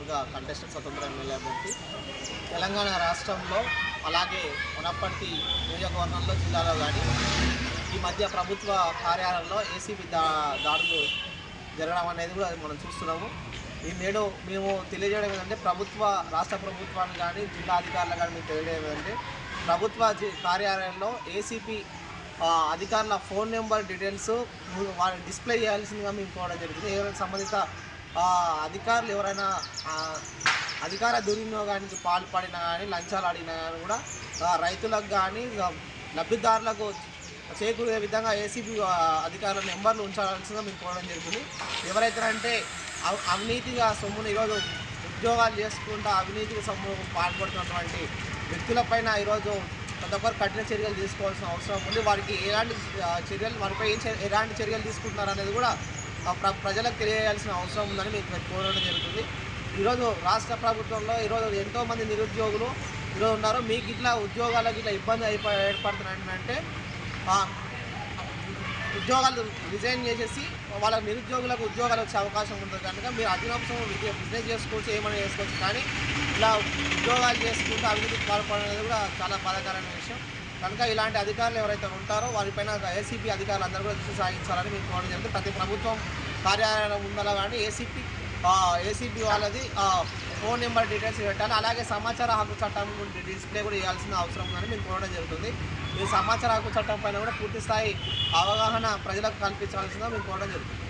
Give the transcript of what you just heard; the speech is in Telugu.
నియోజకవర్గ కంటెస్టెంట్ స్వతంత్ర ఎమ్మెల్యే అభ్యర్థి. తెలంగాణ రాష్ట్రంలో అలాగే వనపర్తి నియోజకవర్గంలో జిల్లాలో కానీ ఈ మధ్య ప్రభుత్వ కార్యాలయంలో ఏసీబీ దాడులు జరగడం అనేది కూడా మనం చూస్తున్నాము. ఈ నేడు మేము తెలియజేయడం ఏంటంటే రాష్ట్ర ప్రభుత్వాన్ని కానీ జిల్లా అధికారులు కానీ మేము తెలియజేయడం ఏంటంటే ప్రభుత్వ కార్యాలయంలో ఏసీపీ అధికారుల ఫోన్ నెంబర్ డీటెయిల్స్ వాళ్ళు డిస్ప్లే చేయాల్సిందిగా మేము కోవడం జరుగుతుంది. ఎవరైనా సంబంధిత అధికారులు ఎవరైనా అధికార దుర్వినియోగానికి పాల్పడినా కానీ లంచాలు అడిగినా కానీ కూడా రైతులకు కానీ లబ్ధిదారులకు చేకూరే విధంగా ఏసీబీ అధికారుల నెంబర్లు ఉంచాల్సిందిగా మేము కోవడం జరుగుతుంది. ఎవరైతే అంటే అవినీతిగా సొమ్మును ఈరోజు ఉద్యోగాలు చేసుకుంటూ అవినీతికి సొమ్ము పాల్పడుతున్నటువంటి వ్యక్తులపైన ఈరోజు ప్రతి ఒక్కరు కఠిన చర్యలు తీసుకోవాల్సిన అవసరం ఉంది. వారికి వారిపై ఎలాంటి చర్యలు తీసుకుంటున్నారు అనేది కూడా ప్రజలకు తెలియజేయాల్సిన అవసరం ఉందని మీకు కోరడం జరుగుతుంది. ఈరోజు రాష్ట్ర ప్రభుత్వంలో ఈరోజు ఎంతోమంది నిరుద్యోగులు ఈరోజు ఉన్నారు. మీకు ఇట్లా ఉద్యోగాలకు ఇట్లా ఇబ్బంది ఏర్పడుతున్నాయంటే ఉద్యోగాలు రిజైన్ చేసేసి వాళ్ళ నిరుద్యోగులకు ఉద్యోగాలు వచ్చే అవకాశం ఉంటుంది కనుక మీరు అధికాంశం బిజినెస్ చేసుకోవచ్చు, ఏమైనా చేసుకోవచ్చు. కానీ ఇలా ఉద్యోగాలు చేసుకుంటూ అభివృద్ధికి పాల్పడడం అనేది కూడా చాలా బాధాకరమైన విషయం. కనుక ఇలాంటి అధికారులు ఎవరైతే ఉంటారో వారిపైన ఏసీబీ అధికారులు అందరూ కూడా దృష్టి సాగించాలని మీకు కోరడం జరుగుతుంది. ప్రతి ప్రభుత్వం కార్యాలయం ఉండాలి కానీ ఏసీబీ వాళ్ళది ఫోన్ నెంబర్ డీటెయిల్స్ పెట్టాలి. అలాగే సమాచార హక్కు చట్టం డిస్ప్లే కూడా చేయాల్సిన అవసరం ఉందని మేము కోరడం జరుగుతుంది. ఈ సమాచార హక్కు చట్టం పైన కూడా పూర్తి స్థాయి అవగాహన ప్రజలకు కల్పించాల్సిందిగా మేము కోరడం జరుగుతుంది.